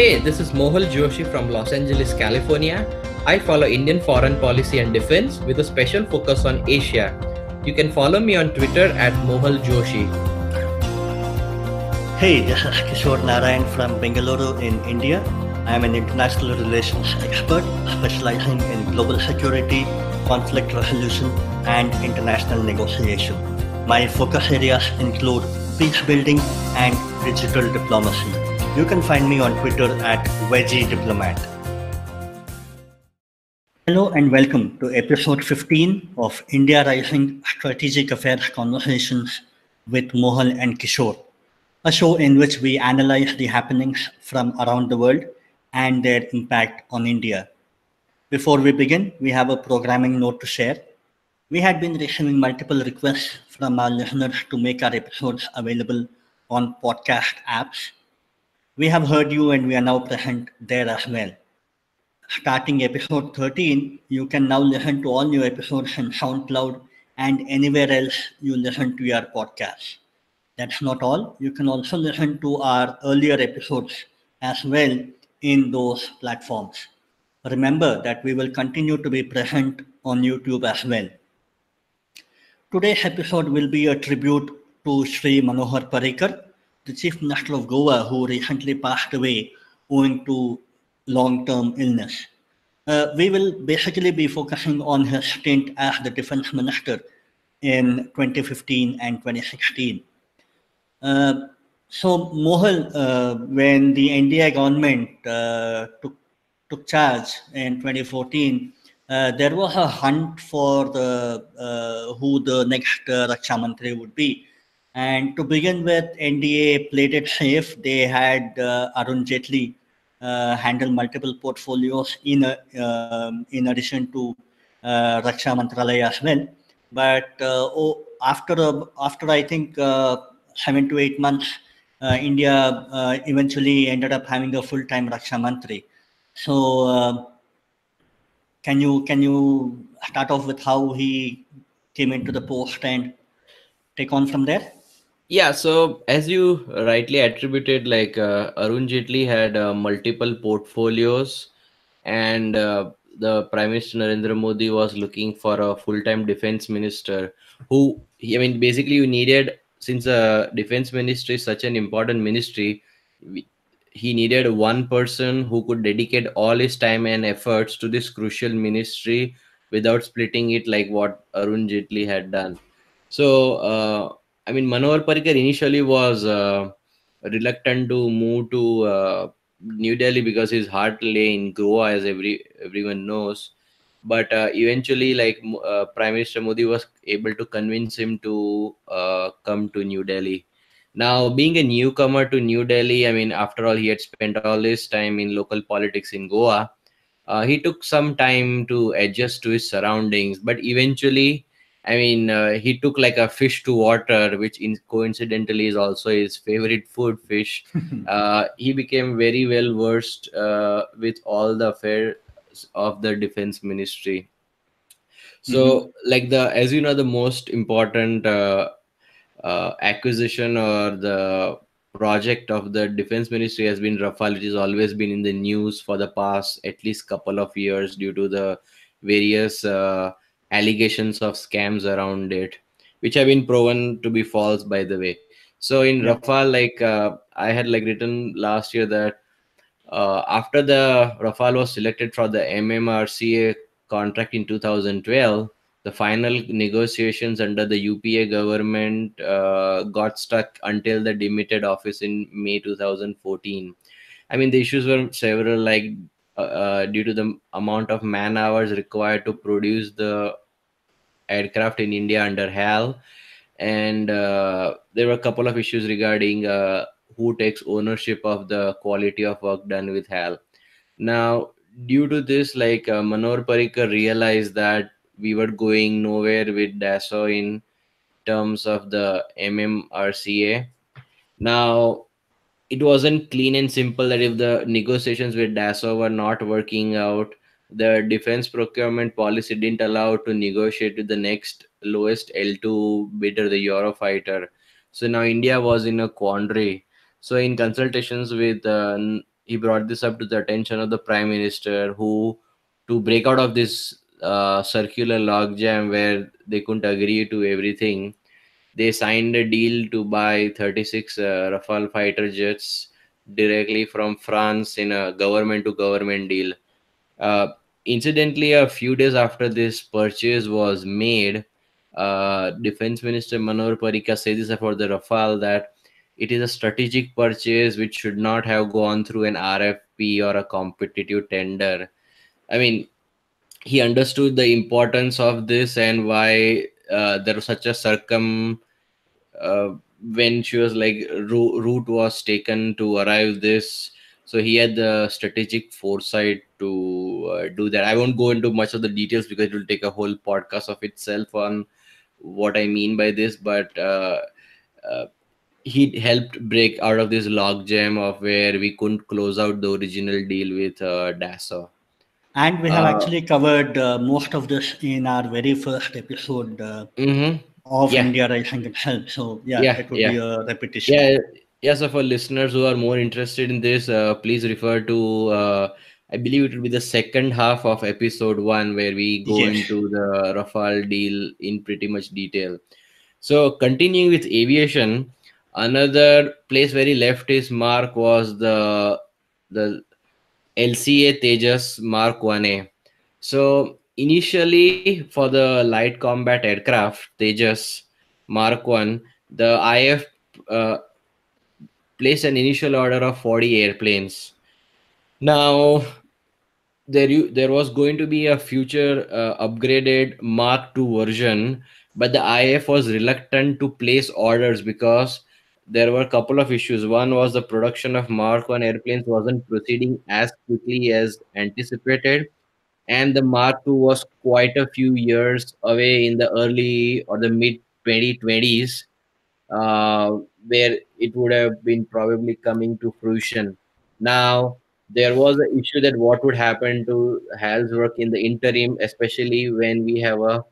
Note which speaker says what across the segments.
Speaker 1: Hey, this is Mohal Joshi from Los Angeles, California. I follow Indian foreign policy and defense with a special focus on Asia. You can follow me on Twitter at Mohal Joshi.
Speaker 2: Hey, this is Kishor from Bengaluru in India. I am an international relations expert specializing in global security, conflict resolution, and international negotiation. My focus areas include peace building and digital diplomacy. You can find me on Twitter at Veggie Diplomat. Hello and welcome to episode 15 of India Rising Strategic Affairs Conversations with Mohal and Kishor, a show in which we analyze the happenings from around the world and their impact on India. Before we begin, we have a programming note to share. We had been receiving multiple requests from our listeners to make our episodes available on podcast apps. We have heard you and we are now present there as well. Starting episode 13, you can now listen to all new episodes on SoundCloud and anywhere else you listen to your podcast. That's not all. You can also listen to our earlier episodes as well in those platforms. Remember that we will continue to be present on YouTube as well. Today's episode will be a tribute to Sri Manohar Parrikar, the Chief Minister of Goa, who recently passed away owing to long-term illness. We will basically be focusing on his stint as the Defense Minister in 2015 and 2016. So, Mohal, when the NDA government took charge in 2014, there was a hunt for who the next Raksha Mantri would be. And to begin with, NDA played it safe. They had Arun Jaitley handle multiple portfolios in addition to Raksha Mantralaya as well. But after I think 7 to 8 months, India eventually ended up having a full-time Raksha Mantri. So can you start off with how he came into the post and take on from there?
Speaker 1: Yeah, so as you rightly attributed, like Arun Jaitley had multiple portfolios, and the Prime Minister Narendra Modi was looking for a full-time defense minister I mean, basically, you needed, since defense ministry is such an important ministry, he needed one person who could dedicate all his time and efforts to this crucial ministry without splitting it like what Arun Jaitley had done. So, I mean, Manohar Parrikar initially was reluctant to move to New Delhi because his heart lay in Goa, as everyone knows. But eventually, like Prime Minister Modi was able to convince him to come to New Delhi. Now, being a newcomer to New Delhi, I mean, after all, he had spent all his time in local politics in Goa. He took some time to adjust to his surroundings, but eventually, I mean, he took like a fish to water, which coincidentally is also his favorite food, fish. He became very well versed with all the affairs of the defense ministry. So, like as you know, the most important acquisition or the project of the defense ministry has been Rafale, which has always been in the news for the past at least couple of years due to the various allegations of scams around it, which have been proven to be false, by the way. So in Rafale, like I had like written last year that after the Rafale was selected for the MMRCA contract in 2012, the final negotiations under the UPA government got stuck until the demitted office in May 2014. I mean, the issues were several, like due to the amount of man hours required to produce the aircraft in India under HAL, and there were a couple of issues regarding who takes ownership of the quality of work done with HAL. Now, due to this, like Manohar Parrikar realized that we were going nowhere with Dassault in terms of the MMRCA. Now, it wasn't clean and simple that if the negotiations with Dassault were not working out, the defense procurement policy didn't allow to negotiate with the next lowest L2 bidder, the Eurofighter. So now India was in a quandary. So in consultations with he brought this up to the attention of the prime minister, who, to break out of this circular logjam where they couldn't agree to everything, they signed a deal to buy 36 Rafale fighter jets directly from France in a government to government deal. uh, Incidentally, a few days after this purchase was made, Defense Minister Manohar Parrikar said this about the Rafale, that it is a strategic purchase which should not have gone through an RFP or a competitive tender. I mean, he understood the importance of this and why there was such a uh, when she was like route was taken to arrive this. So he had the strategic foresight to do that. I won't go into much of the details because it will take a whole podcast of itself on what I mean by this, but uh, he helped break out of this logjam of where we couldn't close out the original deal with DASA.
Speaker 2: And we have
Speaker 1: uh,
Speaker 2: actually covered most of this in our very first episode
Speaker 1: mm-hmm.
Speaker 2: of
Speaker 1: Yeah,
Speaker 2: India Rising itself. So, yeah,
Speaker 1: yeah,
Speaker 2: it would be
Speaker 1: yeah.
Speaker 2: a repetition.
Speaker 1: Yeah, yeah. So for listeners who are more interested in this, please refer to, I believe it will be the second half of episode one, where we go
Speaker 2: Yes.
Speaker 1: into the Rafale deal in pretty much detail. So continuing with aviation, another place where he left his mark was the LCA Tejas Mark 1A. So initially for the light combat aircraft Tejas Mark 1, the IF uh, placed an initial order of 40 airplanes. Now, there was going to be a future upgraded Mark II version, but the IF was reluctant to place orders because there were a couple of issues. One was the production of Mark I airplanes wasn't proceeding as quickly as anticipated, and the Mark II was quite a few years away in the early or the mid 2020s, uh, where it would have been probably coming to fruition. Now, there was an issue that what would happen to HAL's work in the interim, especially when we have a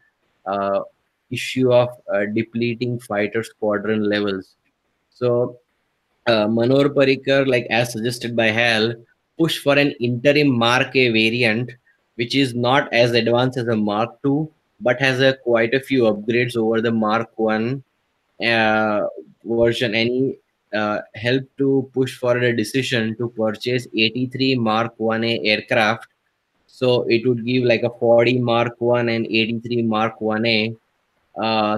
Speaker 1: uh, issue of depleting fighter squadron levels. So, Manohar Parrikar, like as suggested by HAL, pushed for an interim Mark A variant, which is not as advanced as a Mark II, but has a quite a few upgrades over the Mark One uh, version. Any help to push for a decision to purchase 83 Mark 1A aircraft. So it would give like a 40 Mark 1 and 83 Mark 1A.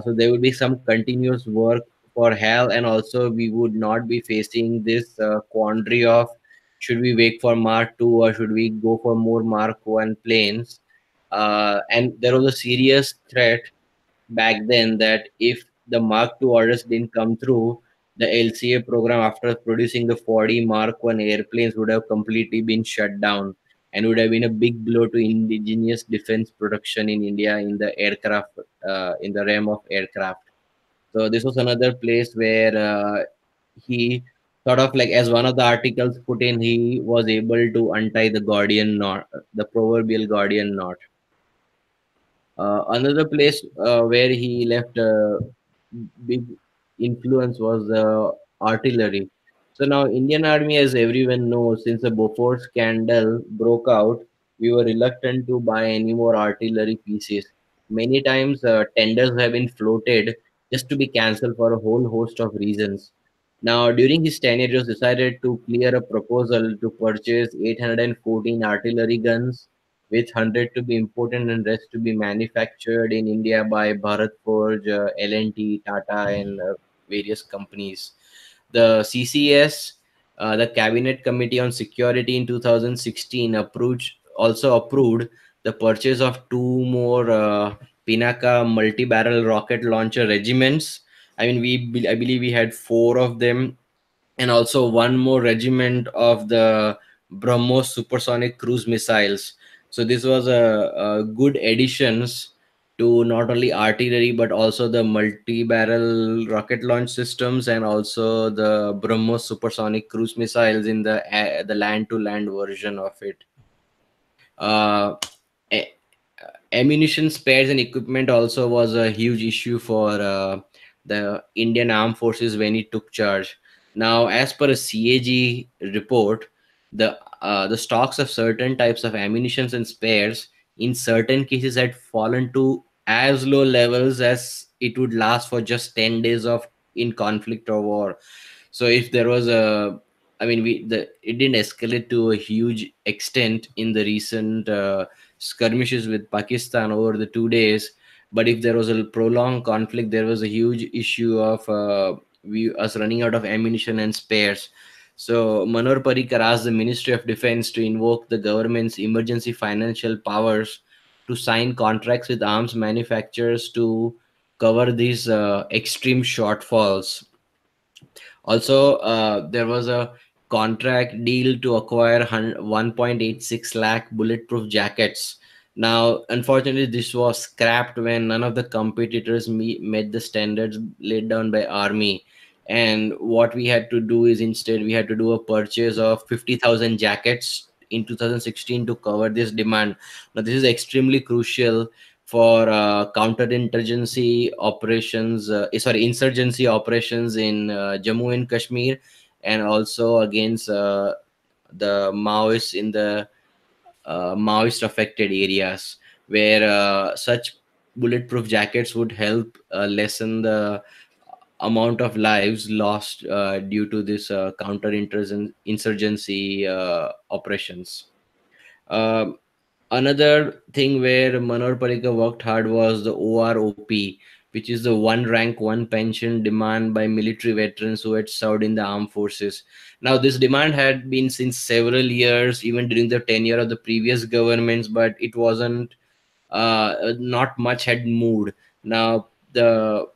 Speaker 1: So there would be some continuous work for HAL, and also we would not be facing this quandary of should we wait for Mark 2 or should we go for more Mark 1 planes. And there was a serious threat back then that if the Mark II orders didn't come through, the LCA program, after producing the 40 Mark I airplanes, would have completely been shut down and would have been a big blow to indigenous defense production in India in the aircraft, in the realm of aircraft. So this was another place where he sort of like, as one of the articles put in, he was able to untie the Gordian knot, the proverbial Gordian knot. Another place where he left a big influence was the artillery. So now Indian Army, as everyone knows, since the Bofors scandal broke out, we were reluctant to buy any more artillery pieces. Many times tenders have been floated just to be cancelled for a whole host of reasons. Now, during his tenure, it was decided to clear a proposal to purchase 814 artillery guns, with 100 to be imported and rest to be manufactured in India by Bharat Forge, L&T, Tata, and various companies. The CCS, the Cabinet Committee on Security in 2016, also approved the purchase of two more Pinaka multi-barrel rocket launcher regiments. I mean, I believe we had four of them, and also one more regiment of the BrahMos supersonic cruise missiles. So this was a good additions to not only artillery but also the multi-barrel rocket launch systems and also the BrahMos supersonic cruise missiles in the land-to-land version of it. Uh, a- Ammunition, spares, and equipment also was a huge issue for the Indian Armed Forces when he took charge. Now, as per a CAG report, the stocks of certain types of ammunitions and spares in certain cases had fallen to as low levels as it would last for just 10 days of in conflict or war. So if there was a, I mean, it didn't escalate to a huge extent in the recent skirmishes with Pakistan over the 2 days. But if there was a prolonged conflict, there was a huge issue of we us running out of ammunition and spares. So Manohar Parrikar asked the Ministry of Defense to invoke the government's emergency financial powers to sign contracts with arms manufacturers to cover these extreme shortfalls. Also, there was a contract deal to acquire 1.86 lakh bulletproof jackets. Now, unfortunately, this was scrapped when none of the competitors met the standards laid down by Army. And what we had to do is instead we had to do a purchase of 50,000 jackets in 2016 to cover this demand. Now, this is extremely crucial for counterinsurgency operations, insurgency operations in Jammu and Kashmir, and also against the Maoists in the Maoist affected areas, where such bulletproof jackets would help lessen the amount of lives lost due to this counterinsurgency operations. Um Another thing where Manohar Parrikar worked hard was the OROP, which is the one rank, one pension demand by military veterans who had served in the armed forces. Now, this demand had been since several years, even during the tenure of the previous governments, but it wasn't, not much had moved. Now, the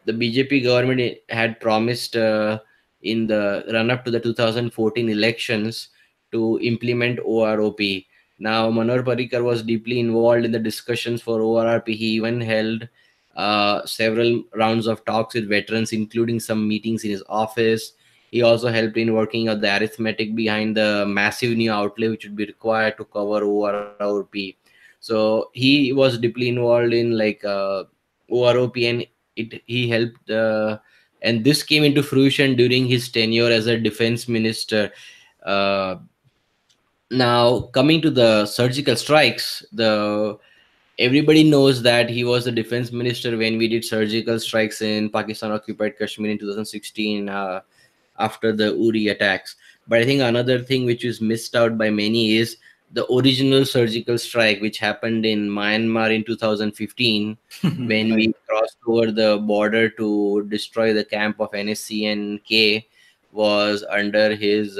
Speaker 1: BJP government had promised in the run up to the 2014 elections to implement OROP. Now, Manohar Parrikar was deeply involved in the discussions for ORP. He even held several rounds of talks with veterans, including some meetings in his office. He also helped in working out the arithmetic behind the massive new outlay which would be required to cover ORP. So he was deeply involved in like OROP, and he helped. And this came into fruition during his tenure as a defense minister. Uh, Now, coming to the surgical strikes, the everybody knows that he was the defense minister when we did surgical strikes in Pakistan occupied Kashmir in 2016 after the Uri attacks. But I think another thing which is missed out by many is the original surgical strike which happened in Myanmar in 2015 when
Speaker 2: Right.
Speaker 1: we crossed over the border to destroy the camp of NSC and K was under his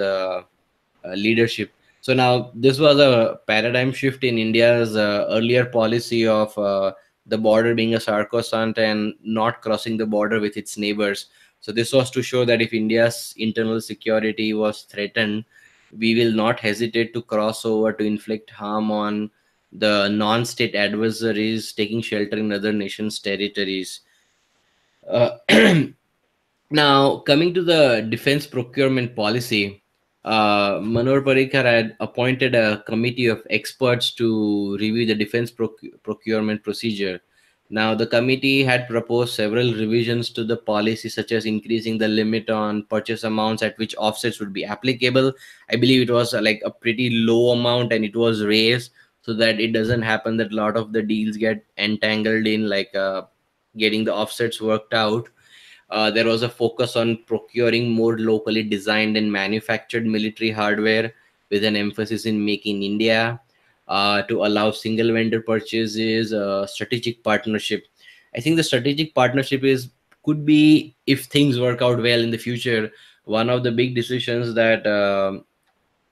Speaker 1: leadership. So now this was a paradigm shift in India's earlier policy of the border being a sacrosanct and not crossing the border with its neighbors. So this was to show that if India's internal security was threatened, we will not hesitate to cross over to inflict harm on the non-state adversaries taking shelter in other nations' territories. Uh, Now, coming to the defense procurement policy, Manohar Parrikar had appointed a committee of experts to review the defense procurement procedure. Now, the committee had proposed several revisions to the policy, such as increasing the limit on purchase amounts at which offsets would be applicable. I believe it was like a pretty low amount, and it was raised so that it doesn't happen that a lot of the deals get entangled in like getting the offsets worked out. There was a focus on procuring more locally designed and manufactured military hardware with an emphasis in Make in India to allow single vendor purchases, strategic partnership. I think the strategic partnership is could be, if things work out well in the future, one of the big decisions that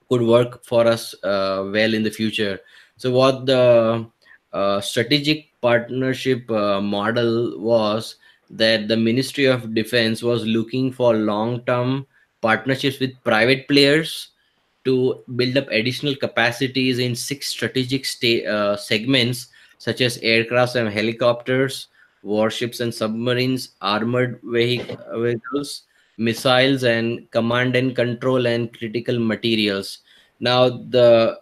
Speaker 1: could work for us well in the future. So, what the strategic partnership model was that the Ministry of Defense was looking for long term partnerships with private players to build up additional capacities in six strategic segments such as aircrafts and helicopters, warships and submarines, armored vehicles, missiles, and command and control and critical materials. Now, the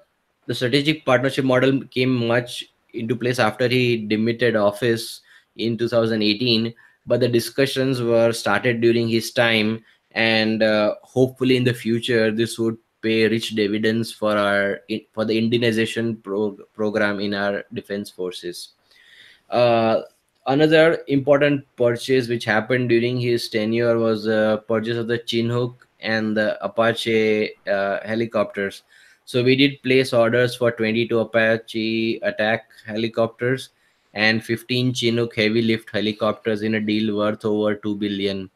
Speaker 1: strategic partnership model came much into place after he demitted office in 2018, but the discussions were started during his time, and hopefully in the future this would pay rich dividends for for the Indianization program in our defense forces. Uh, Another important purchase which happened during his tenure was the purchase of the Chinook and the Apache helicopters. So we did place orders for 22 Apache attack helicopters and 15 Chinook heavy lift helicopters in a deal worth over 2 billion.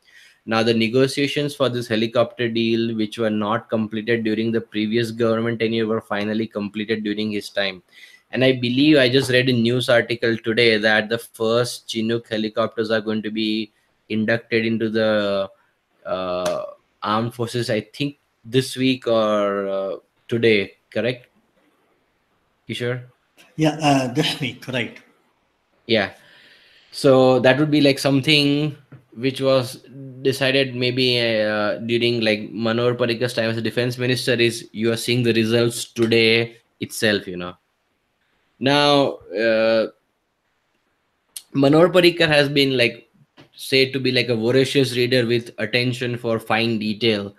Speaker 1: Now, the negotiations for this helicopter deal, which were not completed during the previous government tenure, were finally completed during his time. And I believe I just read a news article today that the first Chinook helicopters are going to be inducted into the uh, armed forces, I think this week or today, correct, Kishore?
Speaker 2: Yeah, this week, right.
Speaker 1: Yeah. So that would be like something which was decided maybe during like Manohar Parrikar's time as a defense minister. Is you are seeing the results today itself, you know. Now, Manohar Parrikar has been like said to be like a voracious reader with attention for fine detail.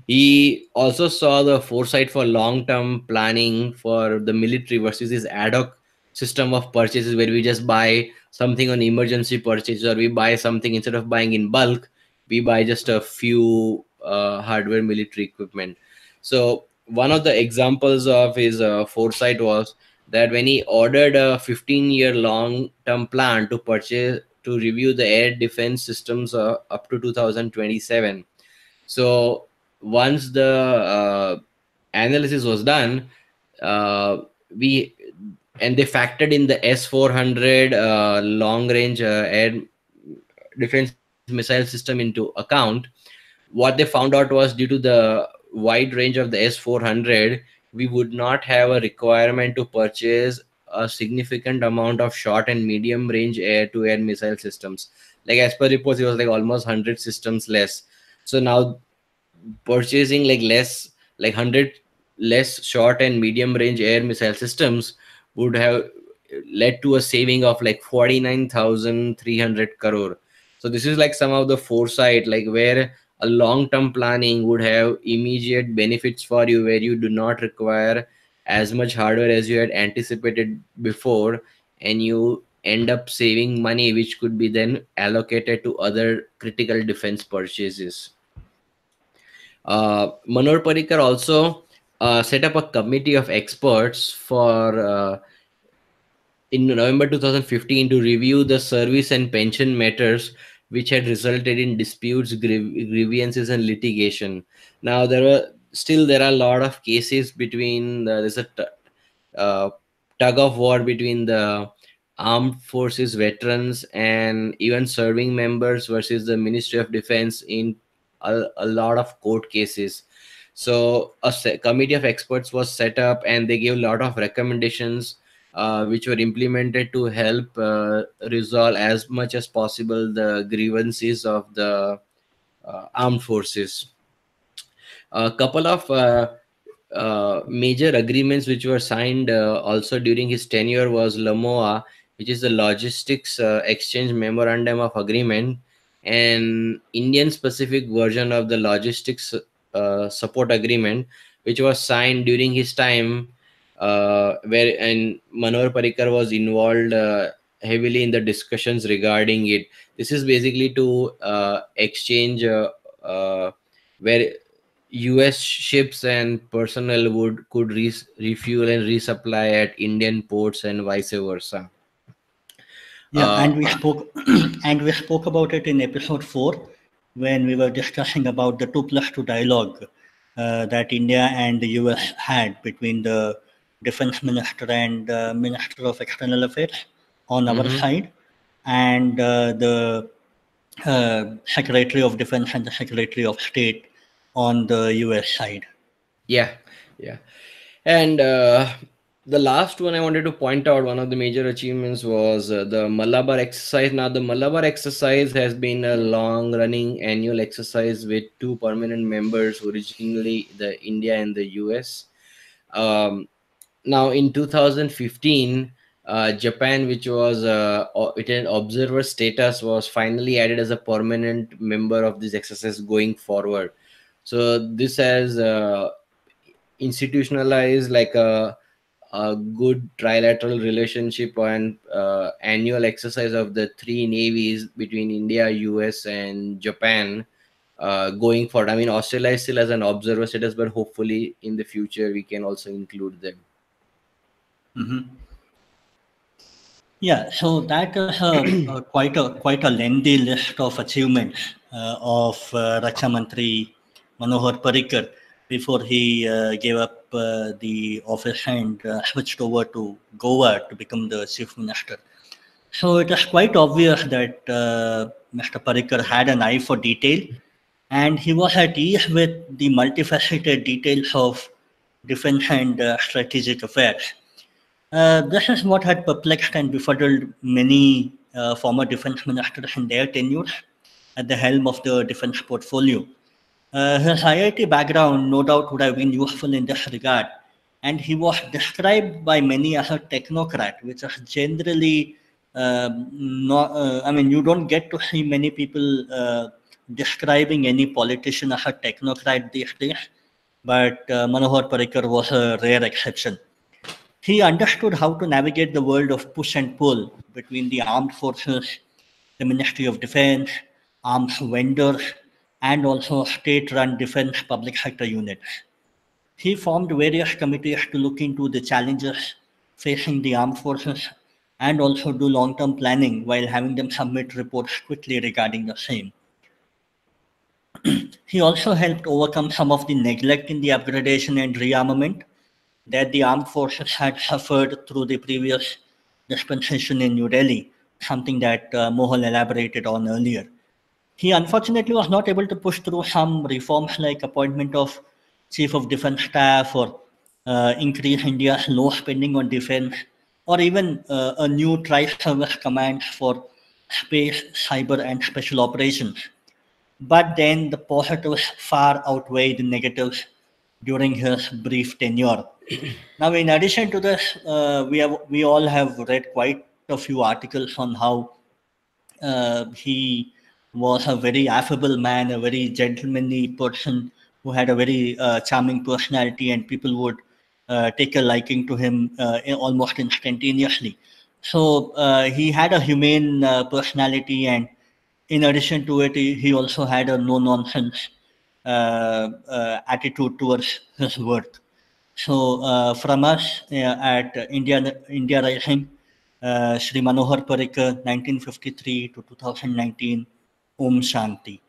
Speaker 1: He also saw the foresight for long term planning for the military versus this ad hoc system of purchases where we just buy something on emergency purchase, or we buy something instead of buying in bulk, we buy just a few hardware military equipment. So, one of the examples of his foresight was that when he ordered a 15-year long term plan to purchase to review the air defense systems up to 2027. So once the analysis was done, we and they factored in the S-400 long range air defense missile system into account. What they found out was due to the wide range of the S-400, we would not have a requirement to purchase a significant amount of short and medium range air to air missile systems. Like as per reports, it was like almost 100 systems less. So now purchasing like less, like 100 less short and medium range air missile systems would have led to a saving of like 49,300 crore. So this is like some of the foresight, like where a long term planning would have immediate benefits for you, where you do not require as much hardware as you had anticipated before, and you end up saving money which could be then allocated to other critical defense purchases. Manohar Parrikar also set up a committee of experts for in November 2015 to review the service and pension matters which had resulted in disputes, grievances, and litigation. Now there are a lot of cases between there's a uh, tug of war between the armed forces veterans and even serving members versus the Ministry of Defense in a lot of court cases. So a committee of experts was set up and they gave a lot of recommendations which were implemented to help resolve as much as possible the grievances of the armed forces. A couple of major agreements which were signed also during his tenure was LAMOA, which is the Logistics Exchange Memorandum of Agreement, an Indian specific version of the Logistics Support Agreement, which was signed during his time, where and Manohar Parrikar was involved heavily in the discussions regarding it. This is basically to exchange where US ships and personnel could refuel and resupply at Indian ports and vice versa.
Speaker 2: Yeah,
Speaker 1: Uh,
Speaker 2: and we spoke and we spoke about it in episode 4 when we were discussing about the 2+2 dialogue that India and the US had between the defense minister and minister of external affairs on our
Speaker 1: mhm.
Speaker 2: side, and the secretary of defense and the secretary of state on the US side.
Speaker 1: Yeah, yeah. And the last one I wanted to point out, one of the major achievements was the Malabar exercise. Now, the Malabar exercise has been a long running annual exercise with two permanent members, originally the India and the US. Um, Now in 2015, Japan, which was it had observer status, was finally added as a permanent member of this exercise going forward. So this has institutionalize like a good trilateral relationship and annual exercise of the three navies between India, US, and Japan going forward. I mean, Australia is still as an observer status, but hopefully in the future we can also include them.
Speaker 2: Yeah, so that is quite a lengthy list of achievements of Raksha Mantri Manohar Parrikar before he gave up the office and switched over to Goa to become the chief minister. So it is quite obvious that Mr. Parrikar had an eye for detail, and he was at ease with the multifaceted details of defense and strategic affairs. This is what had perplexed and befuddled many former defense ministers in their tenures at the helm of the defense portfolio. His IIT background no doubt would have been useful in this regard, and he was described by many as a technocrat, which is generally not. I mean, you don't get to see many people describing any politician as a technocrat these days, but Manohar Parrikar was a rare exception. He understood how to navigate the world of push and pull between the armed forces, the Ministry of Defense, arms vendors, and also state run defense public sector units. He formed various committees to look into the challenges facing the armed forces and also do long term planning while having them submit reports quickly regarding the same. He also helped overcome some of the neglect in the upgradation and rearmament that the armed forces had suffered through the previous dispensation in New Delhi, something that Mohal elaborated on earlier. He unfortunately was not able to push through some reforms like appointment of Chief of Defense Staff or increase India's low spending on defense or even a new tri-service command for space, cyber and special operations. But then the positives far outweigh the negatives during his brief tenure. Now, in addition to this, we all have read quite a few articles on how he was a very affable man, a very gentlemanly person who had a very charming personality, and people would take a liking to him almost instantaneously. So he had a humane personality, and in addition to it, he also had a no nonsense attitude towards his work. So from us at India Rising, Sri Manohar Parrikar, 1953 to 2019, Om Shanti.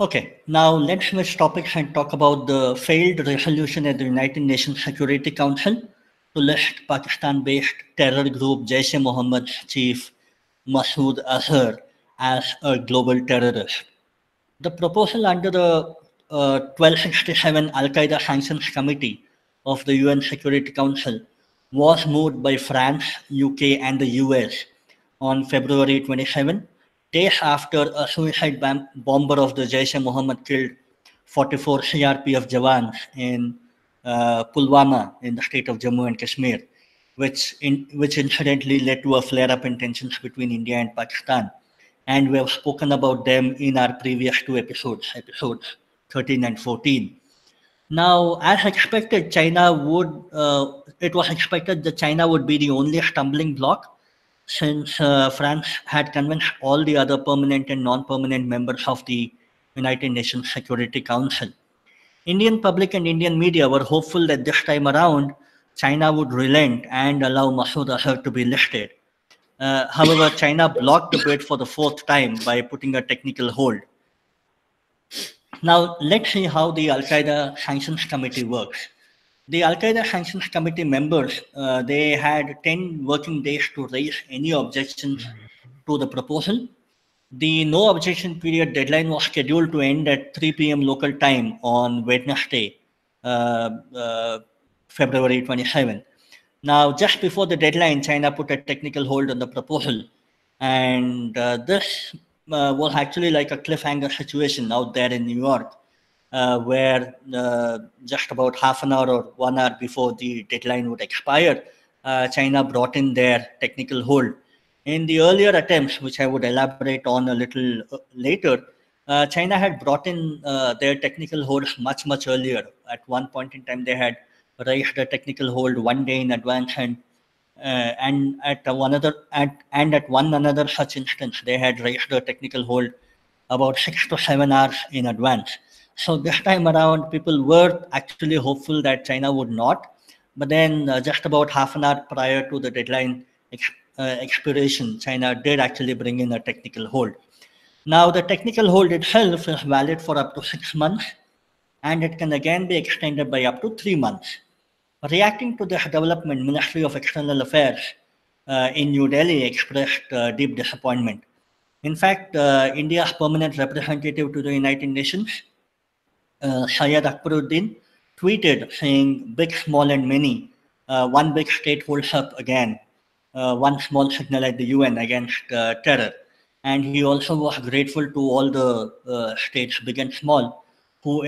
Speaker 2: Okay, now let's switch topics and talk about the failed resolution at the United Nations Security Council to list Pakistan-based terror group Jaish-e-Mohammed's chief Masood Azhar as a global terrorist. The proposal under the 1267 Al Qaeda Sanctions Committee of the UN Security Council was moved by France, UK, and the US on February 27, days after a suicide bomber of the Jaish e Mohammed killed 44 CRPF Jawans in Pulwama in the state of Jammu and Kashmir, which incidentally led to a flare up in tensions between India and Pakistan. And we have spoken about them in our previous two episodes 13 and 14. Now, as expected, it was expected that China would be the only stumbling block since France had convinced all the other permanent and non-permanent members of the United Nations Security Council. Indian public and Indian media were hopeful that this time around, China would relent and allow Masood Azhar to be listed. However, China blocked the bid for the fourth time by putting a technical hold. Now, let's see how the Al Qaeda Sanctions Committee works. The Al Qaeda Sanctions Committee members they had 10 working days to raise any objections to the proposal. The no objection period deadline was scheduled to end at 3 p.m. local time on Wednesday, February 27. Now, just before the deadline, China put a technical hold on the proposal, and this was actually like a cliffhanger situation out there in New York, where just about half an hour or 1 hour before the deadline would expire, China brought in their technical hold. In the earlier attempts, which I would elaborate on a little later, China had brought in their technical hold much earlier. At one point in time, they had raised the technical hold one day in advance, and at one another such instance, they had raised the technical hold about 6 to 7 hours in advance. So this time around, people were actually hopeful that China would not, but then just about half an hour prior to the deadline expiration, China did actually bring in a technical hold. Now, the technical hold itself is valid for up to 6 months, and it can again be extended by up to 3 months. Reacting to this development, Ministry of External Affairs in New Delhi expressed deep disappointment. In fact, India's permanent representative to the United Nations, Syed Akbaruddin, tweeted saying, "Big, small, and many. One big state holds up again. One small signal at the UN against terror." And he also was grateful to all the states, big and small, who,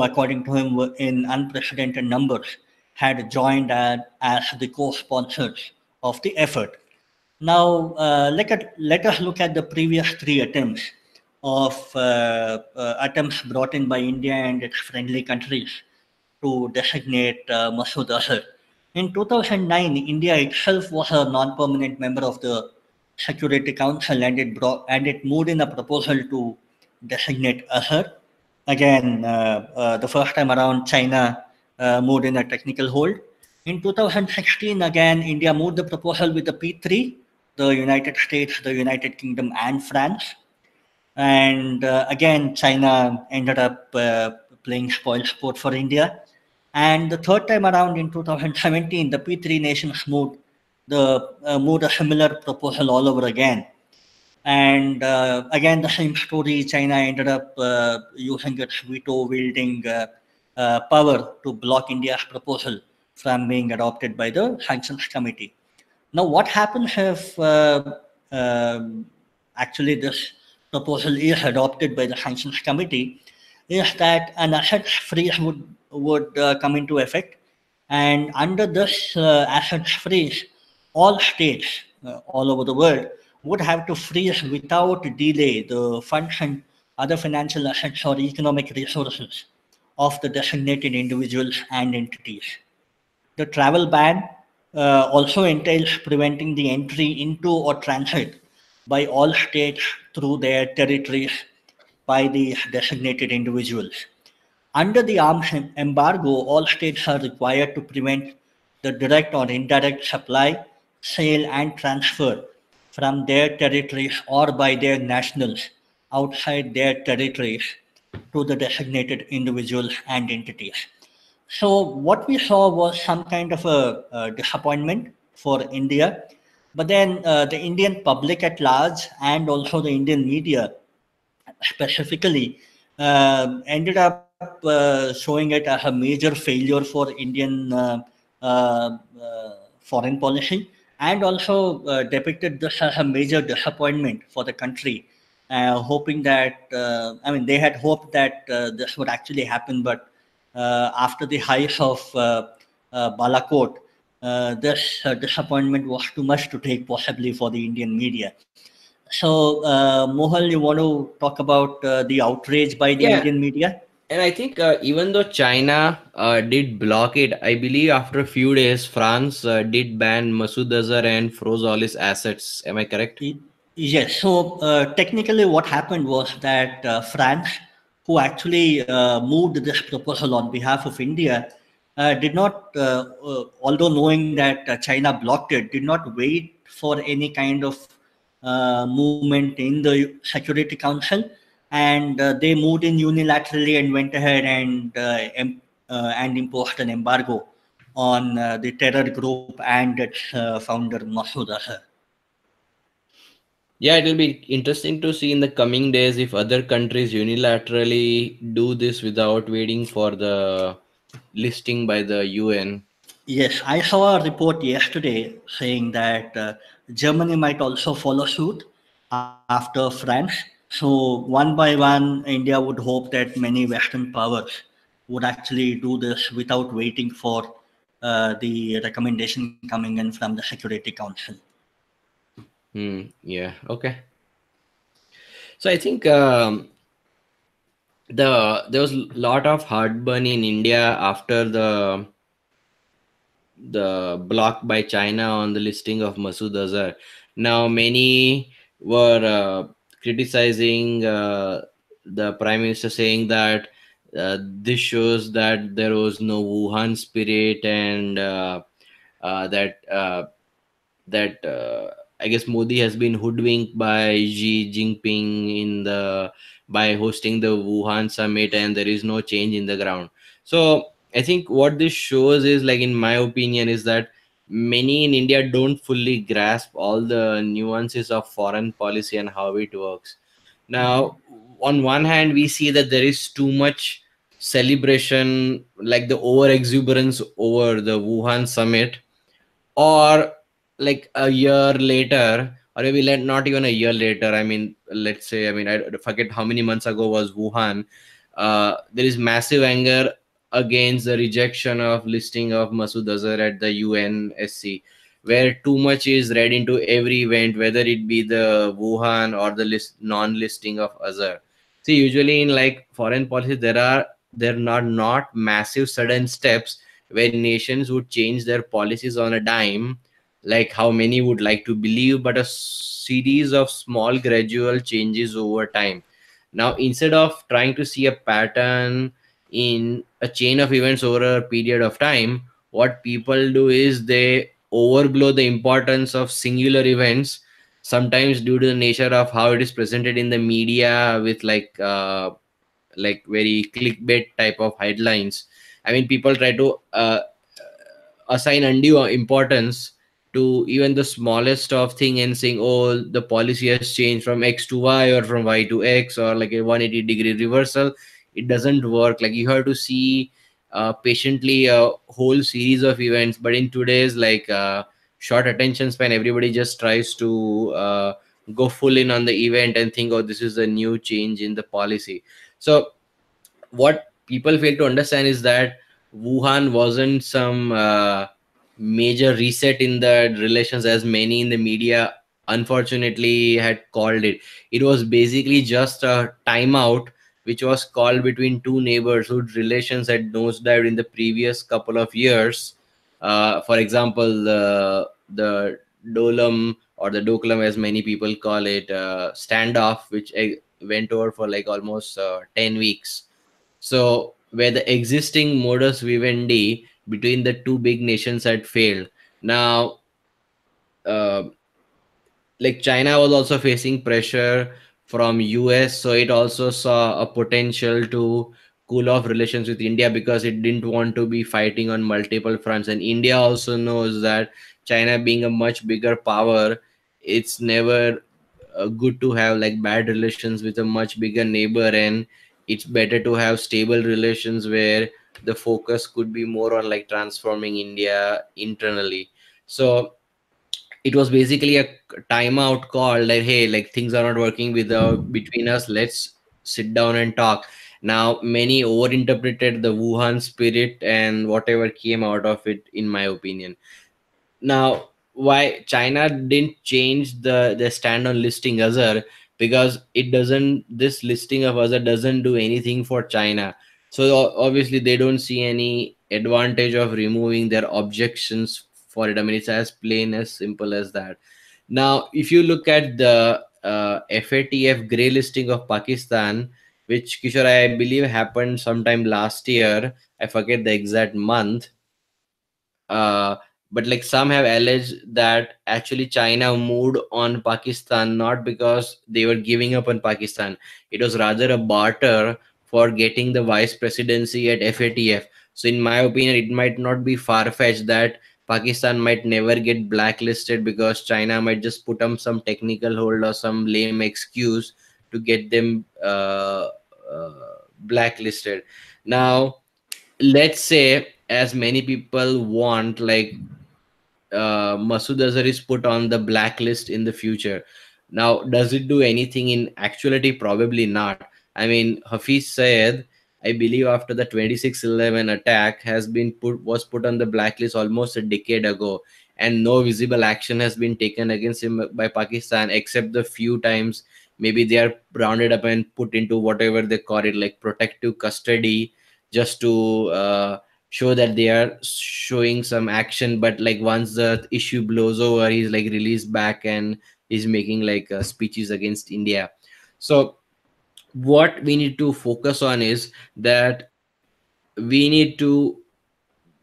Speaker 2: according to him, were in unprecedented numbers, had joined as the co-sponsors of the effort. Now, let us look at the previous three attempts brought in by India and its friendly countries to designate Masood Azhar. In 2009, India itself was a non-permanent member of the Security Council, and it moved in a proposal to designate Azhar. Again, the first time around, China moved in a technical hold. In 2016, again, India moved the proposal with the P3, the United States, the United Kingdom, and France. And again, China ended up playing spoil sport for India. And the third time around in 2017, the P3 nations moved a similar proposal all over again. And again, the same story. China ended up using its veto-wielding power to block India's proposal from being adopted by the Sanctions Committee. Now, what happens if actually this proposal is adopted by the Sanctions Committee? Is that an asset freeze would come into effect, and under this asset freeze, all states all over the world would have to freeze without delay the funds and other financial assets or economic resources of the designated individuals and entities. The travel ban also entails preventing the entry into or transit by all states through their territories by the designated individuals. Under the arms embargo, all states are required to prevent the direct or indirect supply, sale, and transfer from their territories or by their nationals outside their territories to the designated individuals and entities. So what we saw was some kind of a disappointment for India, but then the Indian public at large and also the Indian media specifically ended up showing it as a major failure for Indian foreign policy, and also depicted this as a major disappointment for the country, hoping that, I mean, they had hoped that this would actually happen, but after the height of Balakot, this disappointment was too much to take, possibly for the Indian media. So, Mohal, you want to talk about the outrage by the
Speaker 1: Yeah,
Speaker 2: Indian media?
Speaker 1: and I think even though China did block it, I believe after a few days, France did ban Masood Azhar and froze all his assets. Am I correct?
Speaker 2: Y- Yes. So, technically, what happened was that France, who actually moved this proposal on behalf of India, did not, although knowing that China blocked it, did not wait for any kind of movement in the Security Council, and they moved in unilaterally and went ahead and imposed an embargo on the terror group and its founder Masood Azhar.
Speaker 1: Yeah, it will be interesting to see in the coming days if other countries unilaterally do this without waiting for the listing by the UN.
Speaker 2: Yes, I saw a report yesterday saying that Germany might also follow suit after France. So, one by one, India would hope that many Western powers would actually do this without waiting for the recommendation coming in from the Security Council.
Speaker 1: Yeah, okay. So I think there was a lot of heartburn in India after the block by China on the listing of Masood Azhar. Now, many were criticizing the prime minister, saying that this shows that there was no Wuhan spirit, and that I guess Modi has been hoodwinked by Xi Jinping in the by hosting the Wuhan summit, and there is no change in the ground. So I think what this shows is, like, in my opinion, is that many in India don't fully grasp all the nuances of foreign policy and how it works. Now, on one hand, we see that there is too much celebration, like the over exuberance over the Wuhan summit, or like a year later, or maybe not even a year later, I mean, let's say, I mean, I forget how many months ago was Wuhan. There is massive anger against the rejection of listing of Masood Azhar at the UNSC, where too much is read into every event, whether it be the Wuhan or the non-listing of Azhar. See, usually in like foreign policy, there are not massive sudden steps where nations would change their policies on a dime, like how many would like to believe, but a series of small gradual changes over time. Now, instead of trying to see a pattern in a chain of events over a period of time, what people do is they overblow the importance of singular events, sometimes due to the nature of how it is presented in the media with like very clickbait type of headlines. I mean, people try to assign undue importance to even the smallest of thing and saying, oh, the policy has changed from X to Y or from Y to X, or like a 180-degree reversal. It doesn't work. Like, you have to see patiently a whole series of events. But in today's short attention span, everybody just tries to go full in on the event and think, oh, this is a new change in the policy. So what people fail to understand is that Wuhan wasn't some major reset in the relations as many in the media unfortunately had called it. It was basically just a timeout which was called between two neighbors whose relations had nosedived in the previous couple of years. For example, the Dolam, or the Doklam as many people call it, standoff, which went over for like almost 10 weeks. So, where the existing modus vivendi between the two big nations had failed. Now, uh, like China was also facing pressure from US, so it also saw a potential to cool off relations with India because it didn't want to be fighting on multiple fronts. And India also knows that China being a much bigger power, it's never good to have like bad relations with a much bigger neighbor, and it's better to have stable relations where the focus could be more on like transforming India internally. So it was basically a timeout call, like, hey, like things are not working between us, let's sit down and talk. Now, many overinterpreted the Wuhan spirit and whatever came out of it, in my opinion. Now, why China didn't change the stand on listing Azhar? Because it doesn't, this listing of Azhar doesn't do anything for China. So obviously they don't see any advantage of removing their objections for it. I mean, it's as plain as simple as that. Now, if you look at the FATF grey listing of Pakistan, which, Kishore, I believe happened sometime last year, I forget the exact month. uh, but like some have alleged that actually China moved on Pakistan not because they were giving up on Pakistan. It was rather a barter for getting the vice presidency at FATF. So in my opinion, it might not be far-fetched that Pakistan might never get blacklisted because China might just put on some technical hold or some lame excuse to get them blacklisted. Now, let's say, as many people want, like Masood Azhar is put on the blacklist in the future. Now, does it do anything in actuality? Probably not. I mean, Hafiz Sayed, I believe after the 26/11 attack, was put on the blacklist almost a decade ago, and no visible action has been taken against him by Pakistan except the few times maybe they are rounded up and put into whatever they call it, like protective custody, just to show that they are showing some action. But like once the issue blows over, he's like released back and he's making like speeches against India. So what we need to focus on is that we need to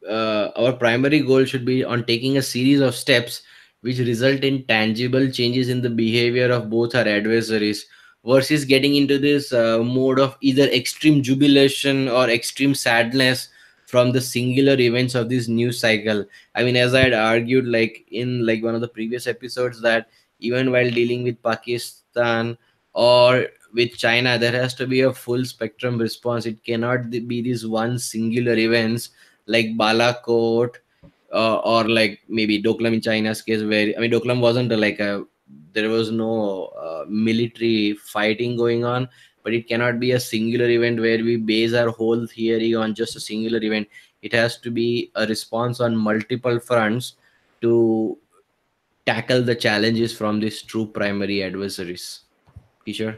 Speaker 1: our primary goal should be on taking a series of steps which result in tangible changes in the behavior of both our adversaries, versus getting into this mode of either extreme jubilation or extreme sadness from the singular events of this news cycle. I mean, as I had argued like in like one of the previous episodes, that even while dealing with Pakistan or with China, there has to be a full spectrum response. It cannot be these one singular events like Balakot, or like maybe Doklam in China's case, where I mean Doklam wasn't like a, there was no military fighting going on, but it cannot be a singular event where we base our whole theory on just a singular event. It has to be a response on multiple fronts to tackle the challenges from these true primary adversaries. Kishore?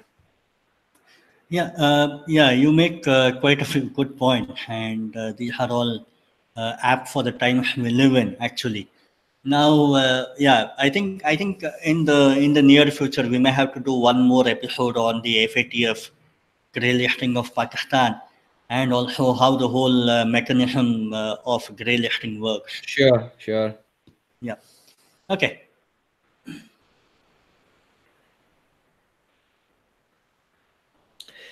Speaker 2: Yeah, you make quite a few good points, and these are all apt for the times we live in. Actually, now, yeah, I think in the near future we may have to do one more episode on the FATF grey listing of Pakistan, and also how the whole mechanism of grey listing works.
Speaker 1: Sure, sure.
Speaker 2: Yeah. Okay.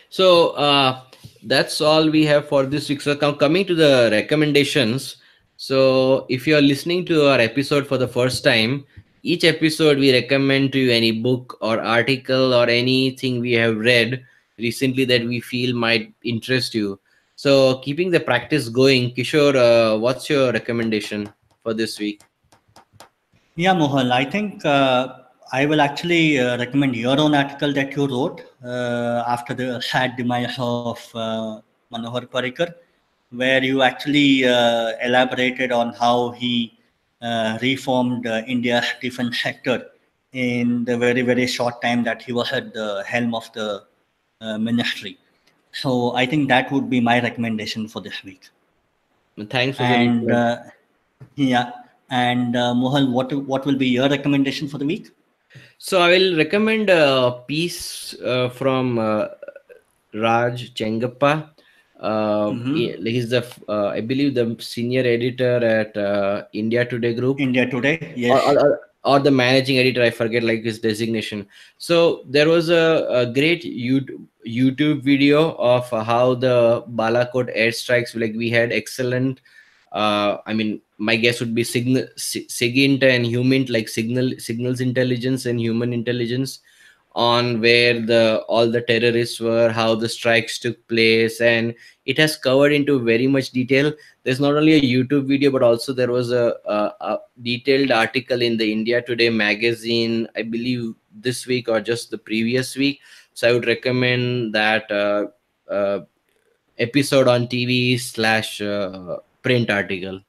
Speaker 1: So that's all we have for this week. So coming to the recommendations. So if you are listening to our episode for the first time, each episode we recommend to you any book or article or anything we have read recently that we feel might interest you. So keeping the practice going, Kishore, what's your recommendation for this week?
Speaker 2: Yeah, Mohal, I think I will actually recommend your own article that you wrote after the sad demise of Manohar Parrikar, where you actually elaborated on how he reformed India's defense sector in the very, very short time that he was at the helm of the ministry. So I think that would be my recommendation for this week.
Speaker 1: Thanks for the
Speaker 2: And
Speaker 1: recommend.
Speaker 2: yeah, and Mohal, what will be your recommendation for the week?
Speaker 1: So I will recommend a piece from Raj Chengappa. Like he's the I believe the senior editor at India Today Group,
Speaker 2: India Today,
Speaker 1: or,
Speaker 2: yes.
Speaker 1: or, or or the managing editor. I forget like his designation. So there was a great YouTube video of how the Balakot airstrikes. Like we had excellent. I mean, my guess would be SIGINT and HUMINT, like signals intelligence and human intelligence, on where the all the terrorists were, how the strikes took place, and it has covered into very much detail. There's not only a YouTube video, but also there was a detailed article in the India Today magazine, I believe this week or just the previous week. So I would recommend that uh, episode on TV slash print article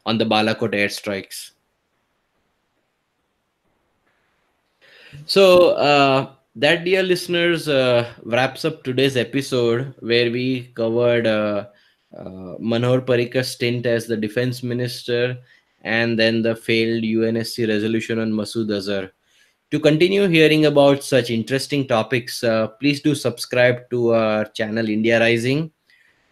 Speaker 1: on the Balakot airstrikes. So, that, dear listeners, wraps up today's episode where we covered Manohar Parrikar's stint as the defense minister and then the failed UNSC resolution on Masood Azhar. To continue hearing about such interesting topics, please do subscribe to our channel India Rising,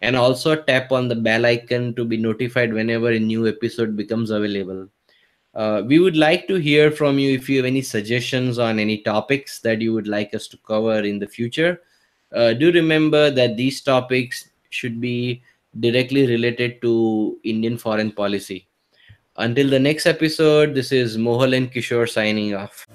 Speaker 1: and also tap on the bell icon to be notified whenever a new episode becomes available. We would like to hear from you if you have any suggestions on any topics that you would like us to cover in the future. Do remember that these topics should be directly related to Indian foreign policy. Until the next episode, this is Mohal and Kishore signing off.